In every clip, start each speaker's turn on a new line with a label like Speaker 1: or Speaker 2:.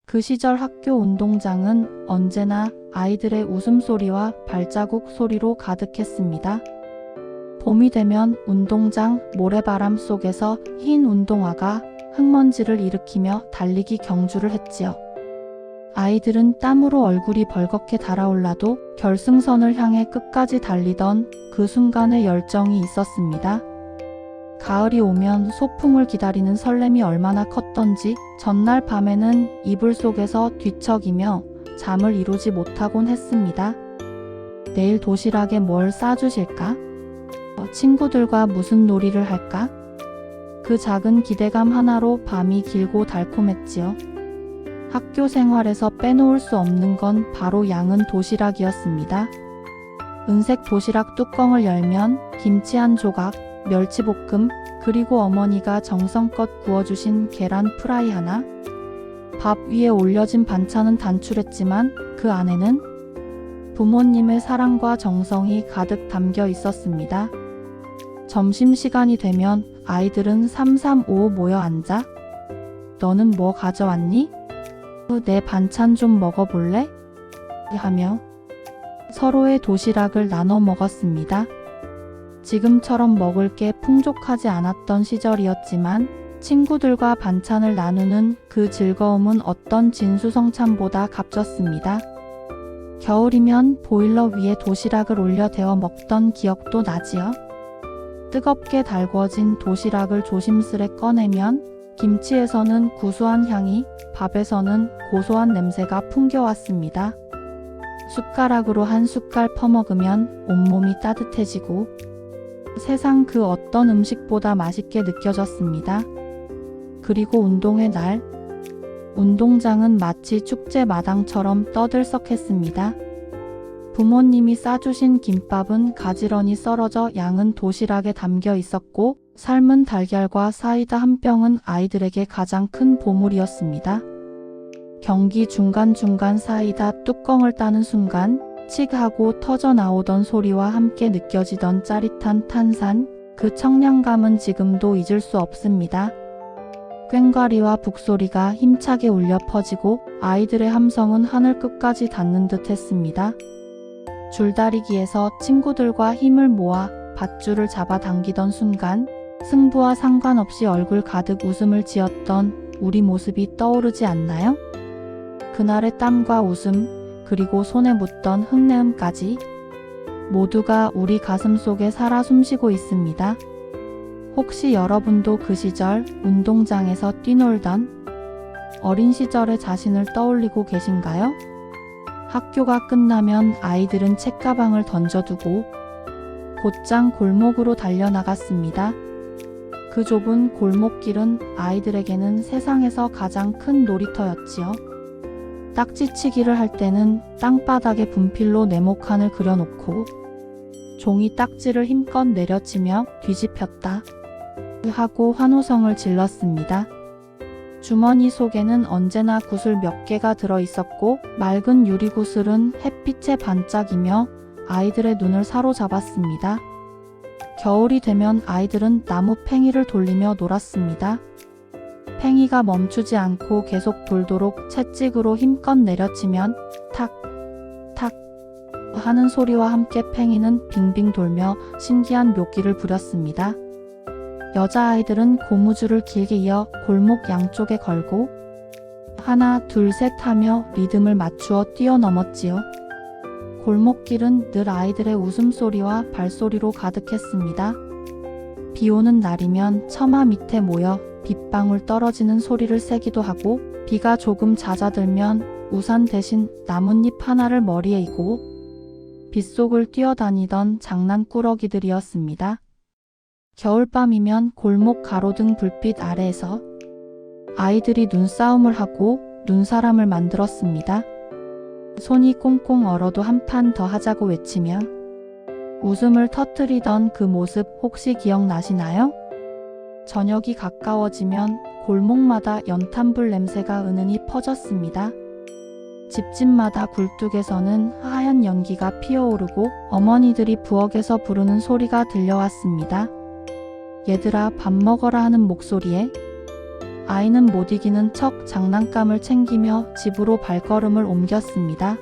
Speaker 1: 그 시절 학교 운동장은 언제나 아이들의 웃음소리와 발자국 소리로 가득했습니다. 봄이 되면 운동장 모래바람 속에서 흰 운동화가 흙먼지를 일으키며 달리기 경주를 했지요. 아이들은 땀으로 얼굴이 벌겋게 달아올라도 결승선을 향해 끝까지 달리던 그 순간의 열정이 있었습니다. 가을이 오면 소풍을 기다리는 설렘이 얼마나 컸던지 전날 밤에는 이불 속에서 뒤척이며 잠을 이루지 못하곤 했습니다. 내일 도시락에 뭘 싸주실까? 친구들과 무슨 놀이를 할까? 그 작은 기대감 하나로 밤이 길고 달콤했지요. 학교 생활에서 빼놓을 수 없는 건 바로 양은 도시락이었습니다. 은색 도시락 뚜껑을 열면 김치 한 조각, 멸치볶음, 그리고 어머니가 정성껏 구워주신 계란 프라이 하나. 밥 위에 올려진 반찬은 단출했지만 그 안에는 부모님의 사랑과 정성이 가득 담겨 있었습니다. 점심시간이 되면 아이들은 335 모여 앉아 너는 뭐 가져왔니? 내 반찬 좀 먹어볼래? 하며 서로의 도시락을 나눠 먹었습니다. 지금처럼 먹을 게 풍족하지 않았던 시절이었지만 친구들과 반찬을 나누는 그 즐거움은 어떤 진수성찬보다 값졌습니다. 겨울이면 보일러 위에 도시락을 올려 데워 먹던 기억도 나지요. 뜨겁게 달궈진 도시락을 조심스레 꺼내면 김치에서는 구수한 향이, 밥에서는 고소한 냄새가 풍겨왔습니다. 숟가락으로 한 숟갈 퍼먹으면 온몸이 따뜻해지고 세상 그 어떤 음식보다 맛있게 느껴졌습니다. 그리고 운동의 날, 운동장은 마치 축제 마당처럼 떠들썩했습니다. 부모님이 싸주신 김밥은 가지런히 썰어져 양은 도시락에 담겨 있었고 삶은 달걀과 사이다 한 병은 아이들에게 가장 큰 보물이었습니다. 경기 중간중간 사이다 뚜껑을 따는 순간 칙 하고 터져 나오던 소리와 함께 느껴지던 짜릿한 탄산, 그 청량감은 지금도 잊을 수 없습니다. 꽹과리와 북소리가 힘차게 울려 퍼지고 아이들의 함성은 하늘 끝까지 닿는 듯 했습니다. 줄다리기에서 친구들과 힘을 모아 밧줄을 잡아당기던 순간 승부와 상관없이 얼굴 가득 웃음을 지었던 우리 모습이 떠오르지 않나요? 그날의 땀과 웃음, 그리고 손에 묻던 흙내음까지 모두가 우리 가슴 속에 살아 숨쉬고 있습니다. 혹시 여러분도 그 시절 운동장에서 뛰놀던 어린 시절의 자신을 떠올리고 계신가요? 학교가 끝나면 아이들은 책가방을 던져두고 곧장 골목으로 달려나갔습니다. 그 좁은 골목길은 아이들에게는 세상에서 가장 큰 놀이터였지요. 딱지치기를 할 때는 땅바닥에 분필로 네모칸을 그려놓고 종이 딱지를 힘껏 내려치며 뒤집혔다 하고 환호성을 질렀습니다. 주머니 속에는 언제나 구슬 몇 개가 들어있었고 맑은 유리구슬은 햇빛에 반짝이며 아이들의 눈을 사로잡았습니다. 겨울이 되면 아이들은 나무 팽이를 돌리며 놀았습니다. 팽이가 멈추지 않고 계속 돌도록 채찍으로 힘껏 내려치면 탁, 탁 하는 소리와 함께 팽이는 빙빙 돌며 신기한 묘기를 부렸습니다. 여자아이들은 고무줄을 길게 이어 골목 양쪽에 걸고 하나, 둘, 셋 하며 리듬을 맞추어 뛰어넘었지요. 골목길은 늘 아이들의 웃음소리와 발소리로 가득했습니다. 비 오는 날이면 처마 밑에 모여 빗방울 떨어지는 소리를 새기도 하고 비가 조금 잦아들면 우산 대신 나뭇잎 하나를 머리에 이고 빗속을 뛰어다니던 장난꾸러기들이었습니다. 겨울밤이면 골목 가로등 불빛 아래에서 아이들이 눈싸움을 하고 눈사람을 만들었습니다. 손이 꽁꽁 얼어도 한 판 더 하자고 외치며 웃음을 터뜨리던 그 모습 혹시 기억나시나요? 저녁이 가까워지면 골목마다 연탄불 냄새가 은은히 퍼졌습니다. 집집마다 굴뚝에서는 하얀 연기가 피어오르고 어머니들이 부엌에서 부르는 소리가 들려왔습니다. 얘들아 밥 먹어라 하는 목소리에 아이는 못 이기는 척 장난감을 챙기며 집으로 발걸음을 옮겼습니다.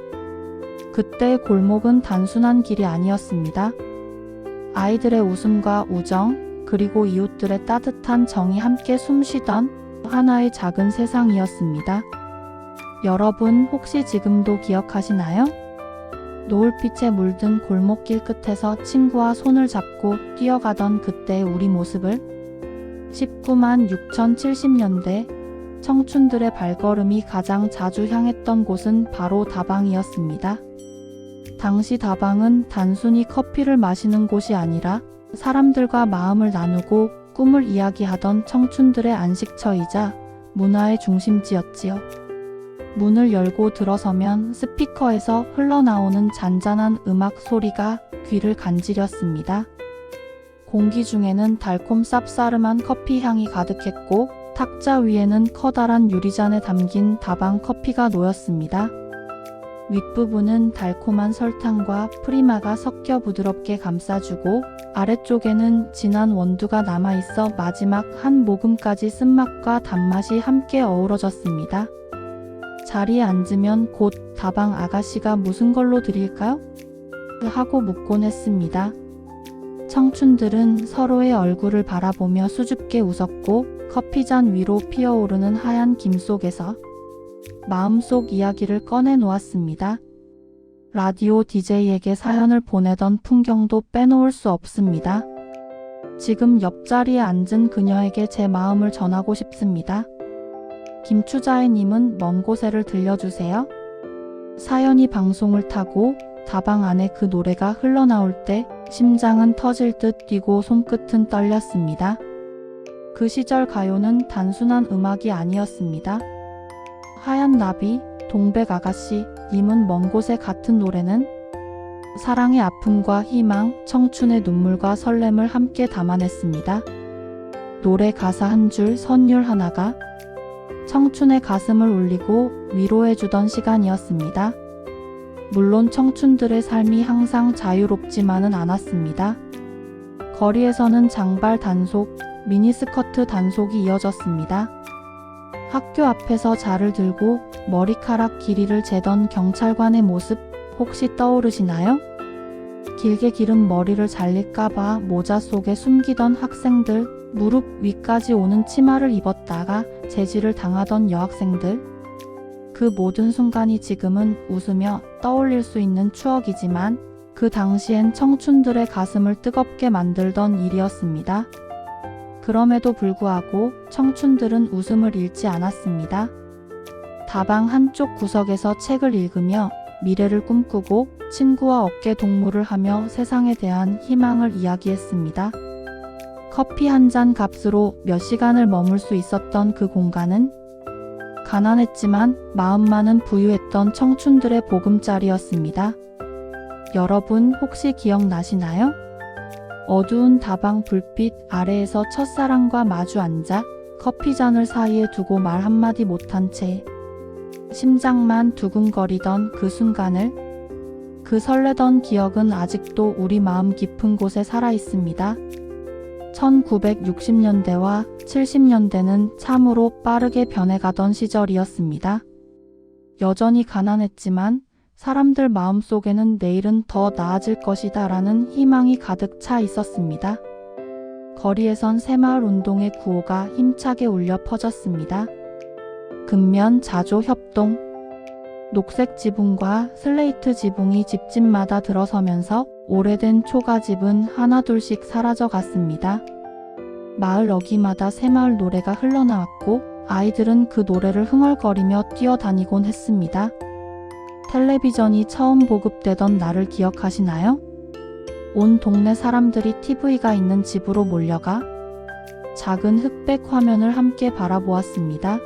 Speaker 1: 그때의 골목은 단순한 길이 아니었습니다. 아이들의 웃음과 우정, 그리고 이웃들의 따뜻한 정이 함께 숨쉬던 하나의 작은 세상이었습니다. 여러분 혹시 지금도 기억하시나요? 노을빛에 물든 골목길 끝에서 친구와 손을 잡고 뛰어가던 그때의 우리 모습을? 19만 6,070년대 청춘들의 발걸음이 가장 자주 향했던 곳은 바로 다방이었습니다. 당시 다방은 단순히 커피를 마시는 곳이 아니라 사람들과 마음을 나누고 꿈을 이야기하던 청춘들의 안식처이자 문화의 중심지였지요. 문을 열고 들어서면 스피커에서 흘러나오는 잔잔한 음악 소리가 귀를 간지렸습니다. 공기 중에는 달콤 쌉싸름한 커피 향이 가득했고 탁자 위에는 커다란 유리잔에 담긴 다방 커피가 놓였습니다. 윗부분은 달콤한 설탕과 프리마가 섞여 부드럽게 감싸주고 아래쪽에는 진한 원두가 남아있어 마지막 한 모금까지 쓴맛과 단맛이 함께 어우러졌습니다. 자리에 앉으면 곧 다방 아가씨가 무슨 걸로 드릴까요? 하고 묻곤 했습니다. 청춘들은 서로의 얼굴을 바라보며 수줍게 웃었고 커피잔 위로 피어오르는 하얀 김 속에서 마음속 이야기를 꺼내 놓았습니다. 라디오 DJ에게 사연을 보내던 풍경도 빼놓을 수 없습니다. 지금 옆자리에 앉은 그녀에게 제 마음을 전하고 싶습니다. 김추자애님은 먼 곳에를 들려주세요. 사연이 방송을 타고 다방 안에 그 노래가 흘러나올 때 심장은 터질 듯 뛰고 손끝은 떨렸습니다. 그 시절 가요는 단순한 음악이 아니었습니다. 하얀 나비, 동백 아가씨, 님은 먼 곳에 같은 노래는 사랑의 아픔과 희망, 청춘의 눈물과 설렘을 함께 담아냈습니다. 노래 가사 한 줄, 선율 하나가 청춘의 가슴을 울리고 위로해주던 시간이었습니다. 물론 청춘들의 삶이 항상 자유롭지만은 않았습니다. 거리에서는 장발 단속, 미니스커트 단속이 이어졌습니다. 학교 앞에서 자를 들고 머리카락 길이를 재던 경찰관의 모습 혹시 떠오르시나요? 길게 기른 머리를 잘릴까봐 모자 속에 숨기던 학생들, 무릎 위까지 오는 치마를 입었다가 제지를 당하던 여학생들. 그 모든 순간이 지금은 웃으며 떠올릴 수 있는 추억이지만 그 당시엔 청춘들의 가슴을 뜨겁게 만들던 일이었습니다. 그럼에도 불구하고 청춘들은 웃음을 잃지 않았습니다. 다방 한쪽 구석에서 책을 읽으며 미래를 꿈꾸고 친구와 어깨 동무를 하며 세상에 대한 희망을 이야기했습니다. 커피 한 잔 값으로 몇 시간을 머물 수 있었던 그 공간은 가난했지만 마음만은 부유했던 청춘들의 보금자리였습니다. 여러분 혹시 기억나시나요? 어두운 다방 불빛 아래에서 첫사랑과 마주 앉아 커피잔을 사이에 두고 말 한마디 못한 채 심장만 두근거리던 그 순간을, 그 설레던 기억은 아직도 우리 마음 깊은 곳에 살아있습니다. 1960년대와 70년대는 참으로 빠르게 변해가던 시절이었습니다. 여전히 가난했지만 사람들 마음속에는 내일은 더 나아질 것이다 라는 희망이 가득 차 있었습니다. 거리에선 새마을 운동의 구호가 힘차게 울려 퍼졌습니다. 근면 자조 협동. 녹색 지붕과 슬레이트 지붕이 집집마다 들어서면서 오래된 초가집은 하나둘씩 사라져 갔습니다. 마을 어귀마다 새마을 노래가 흘러나왔고 아이들은 그 노래를 흥얼거리며 뛰어다니곤 했습니다. 텔레비전이 처음 보급되던 날을 기억하시나요? 온 동네 사람들이 TV가 있는 집으로 몰려가 작은 흑백 화면을 함께 바라보았습니다.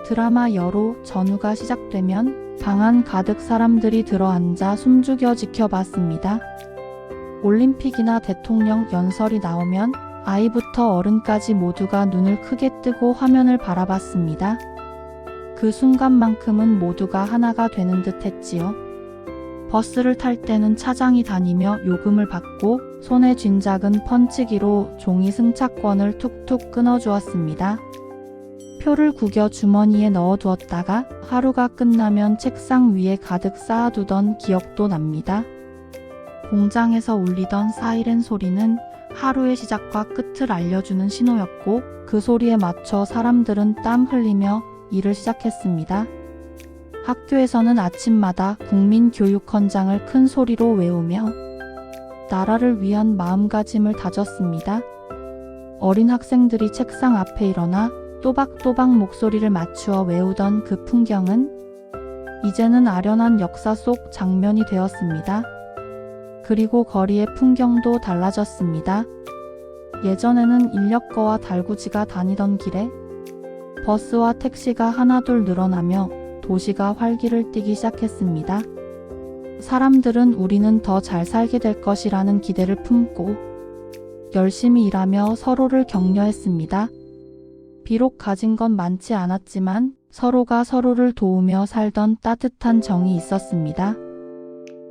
Speaker 1: 드라마 여로 전후가 시작되면 방 안 가득 사람들이 들어앉아 숨죽여 지켜봤습니다. 올림픽이나 대통령 연설이 나오면 아이부터 어른까지 모두가 눈을 크게 뜨고 화면을 바라봤습니다. 그 순간만큼은 모두가 하나가 되는 듯 했지요. 버스를 탈 때는 차장이 다니며 요금을 받고 손에 쥔 작은 펀치기로 종이 승차권을 툭툭 끊어주었습니다. 표를 구겨 주머니에 넣어두었다가 하루가 끝나면 책상 위에 가득 쌓아두던 기억도 납니다. 공장에서 울리던 사이렌 소리는 하루의 시작과 끝을 알려주는 신호였고 그 소리에 맞춰 사람들은 땀 흘리며 일을 시작했습니다. 학교에서는 아침마다 국민교육헌장을 큰 소리로 외우며 나라를 위한 마음가짐을 다졌습니다. 어린 학생들이 책상 앞에 일어나 또박또박 목소리를 맞추어 외우던 그 풍경은 이제는 아련한 역사 속 장면이 되었습니다. 그리고 거리의 풍경도 달라졌습니다. 예전에는 인력거와 달구지가 다니던 길에 버스와 택시가 하나둘 늘어나며 도시가 활기를 띠기 시작했습니다. 사람들은 우리는 더 잘 살게 될 것이라는 기대를 품고 열심히 일하며 서로를 격려했습니다. 비록 가진 건 많지 않았지만 서로가 서로를 도우며 살던 따뜻한 정이 있었습니다.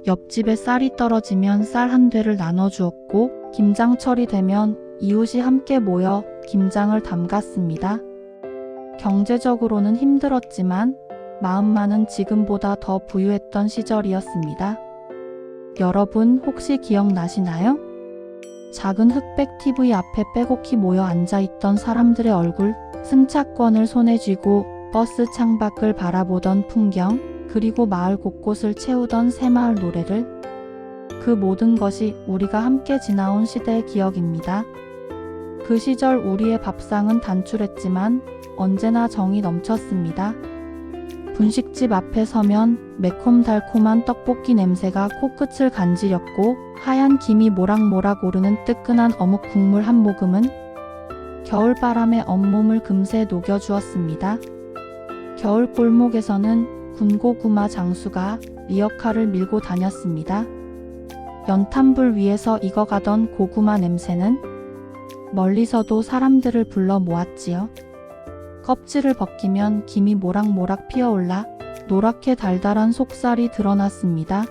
Speaker 1: 옆집에 쌀이 떨어지면 쌀 한 대를 나눠주었고 김장철이 되면 이웃이 함께 모여 김장을 담갔습니다. 경제적으로는 힘들었지만 마음만은 지금보다 더 부유했던 시절이었습니다. 여러분 혹시 기억나시나요? 작은 흑백 TV 앞에 빼곡히 모여 앉아있던 사람들의 얼굴, 승차권을 손에 쥐고 버스 창밖을 바라보던 풍경, 그리고 마을 곳곳을 채우던 새마을 노래를, 그 모든 것이 우리가 함께 지나온 시대의 기억입니다. 그 시절 우리의 밥상은 단출했지만 언제나 정이 넘쳤습니다. 분식집 앞에 서면 매콤달콤한 떡볶이 냄새가 코끝을 간지렸고 하얀 김이 모락모락 오르는 뜨끈한 어묵 국물 한 모금은 겨울바람에 온몸을 금세 녹여주었습니다. 겨울 골목에서는 군고구마 장수가 리어카를 밀고 다녔습니다. 연탄불 위에서 익어가던 고구마 냄새는 멀리서도 사람들을 불러 모았지요. 껍질을 벗기면 김이 모락모락 피어올라 노랗게 달달한 속살이 드러났습니다.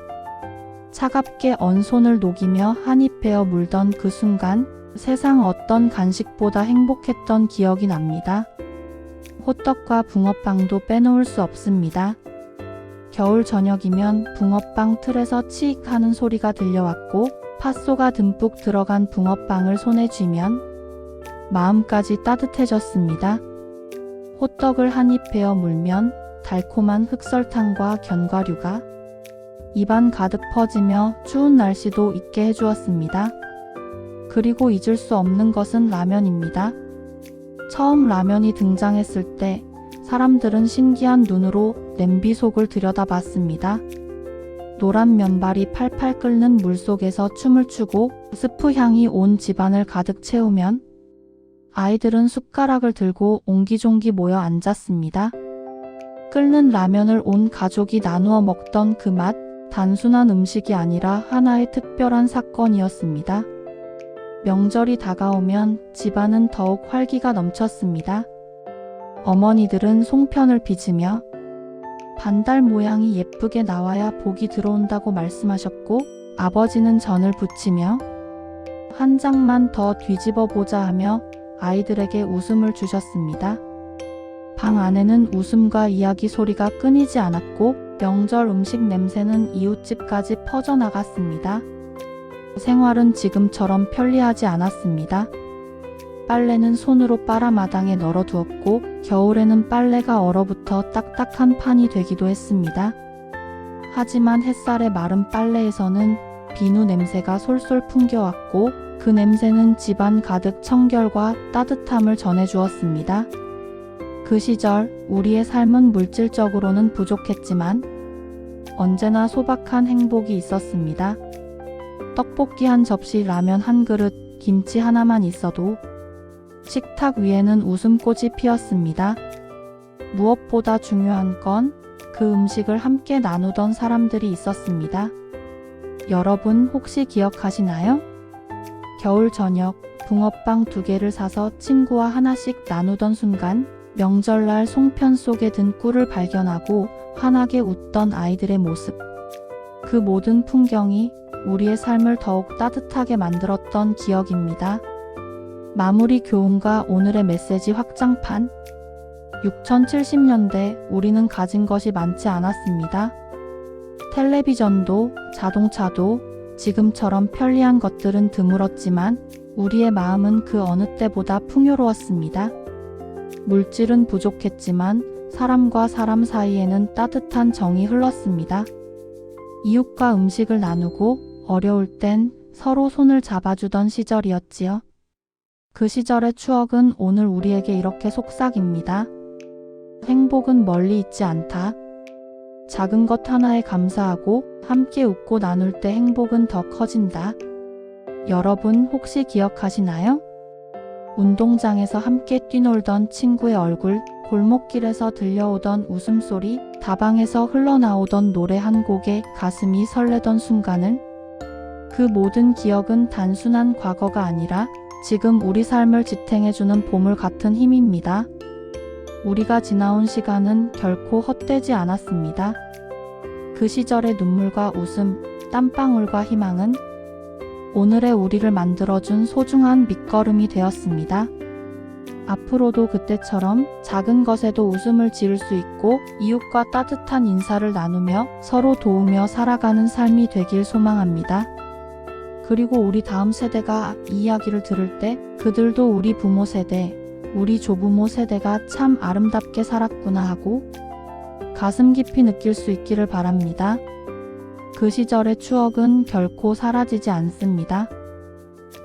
Speaker 1: 차갑게 언 손을 녹이며 한입 베어 물던 그 순간 세상 어떤 간식보다 행복했던 기억이 납니다. 호떡과 붕어빵도 빼놓을 수 없습니다. 겨울 저녁이면 붕어빵 틀에서 치익 하는 소리가 들려왔고 팥소가 듬뿍 들어간 붕어빵을 손에 쥐면 마음까지 따뜻해졌습니다. 호떡을 한입 베어 물면 달콤한 흑설탕과 견과류가 입안 가득 퍼지며 추운 날씨도 잊게 해주었습니다. 그리고 잊을 수 없는 것은 라면입니다. 처음 라면이 등장했을 때 사람들은 신기한 눈으로 냄비 속을 들여다봤습니다. 노란 면발이 팔팔 끓는 물속에서 춤을 추고 스프 향이 온 집안을 가득 채우면 아이들은 숟가락을 들고 옹기종기 모여 앉았습니다. 끓는 라면을 온 가족이 나누어 먹던 그 맛, 단순한 음식이 아니라 하나의 특별한 사건이었습니다. 명절이 다가오면 집안은 더욱 활기가 넘쳤습니다. 어머니들은 송편을 빚으며 반달 모양이 예쁘게 나와야 복이 들어온다고 말씀하셨고 아버지는 전을 부치며 한 장만 더 뒤집어 보자 하며 아이들에게 웃음을 주셨습니다. 방 안에는 웃음과 이야기 소리가 끊이지 않았고 명절 음식 냄새는 이웃집까지 퍼져나갔습니다. 생활은 지금처럼 편리하지 않았습니다. 빨래는 손으로 빨아 마당에 널어두었고 겨울에는 빨래가 얼어붙어 딱딱한 판이 되기도 했습니다. 하지만 햇살에 마른 빨래에서는 비누 냄새가 솔솔 풍겨왔고 그 냄새는 집안 가득 청결과 따뜻함을 전해주었습니다. 그 시절 우리의 삶은 물질적으로는 부족했지만 언제나 소박한 행복이 있었습니다. 떡볶이 한 접시, 라면 한 그릇, 김치 하나만 있어도 식탁 위에는 웃음꽃이 피었습니다. 무엇보다 중요한 건 그 음식을 함께 나누던 사람들이 있었습니다. 여러분 혹시 기억하시나요? 겨울 저녁 붕어빵 2개를 사서 친구와 하나씩 나누던 순간, 명절날 송편 속에 든 꿀을 발견하고 환하게 웃던 아이들의 모습, 그 모든 풍경이 우리의 삶을 더욱 따뜻하게 만들었던 기억입니다. 마무리 교훈과 오늘의 메시지 확장판. 6070년대 우리는 가진 것이 많지 않았습니다. 텔레비전도 자동차도 지금처럼 편리한 것들은 드물었지만 우리의 마음은 그 어느 때보다 풍요로웠습니다. 물질은 부족했지만 사람과 사람 사이에는 따뜻한 정이 흘렀습니다. 이웃과 음식을 나누고 어려울 땐 서로 손을 잡아주던 시절이었지요. 그 시절의 추억은 오늘 우리에게 이렇게 속삭입니다. 행복은 멀리 있지 않다. 작은 것 하나에 감사하고 함께 웃고 나눌 때 행복은 더 커진다. 여러분 혹시 기억하시나요? 운동장에서 함께 뛰놀던 친구의 얼굴, 골목길에서 들려오던 웃음소리, 다방에서 흘러나오던 노래 한 곡에 가슴이 설레던 순간을? 그 모든 기억은 단순한 과거가 아니라 지금 우리 삶을 지탱해주는 보물 같은 힘입니다. 우리가 지나온 시간은 결코 헛되지 않았습니다. 그 시절의 눈물과 웃음, 땀방울과 희망은 오늘의 우리를 만들어준 소중한 밑거름이 되었습니다. 앞으로도 그때처럼 작은 것에도 웃음을 지을 수 있고 이웃과 따뜻한 인사를 나누며 서로 도우며 살아가는 삶이 되길 소망합니다. 그리고 우리 다음 세대가 이 이야기를 들을 때 그들도 우리 부모 세대, 우리 조부모 세대가 참 아름답게 살았구나 하고 가슴 깊이 느낄 수 있기를 바랍니다. 그 시절의 추억은 결코 사라지지 않습니다.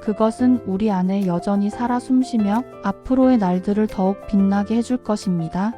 Speaker 1: 그것은 우리 안에 여전히 살아 숨쉬며 앞으로의 날들을 더욱 빛나게 해줄 것입니다.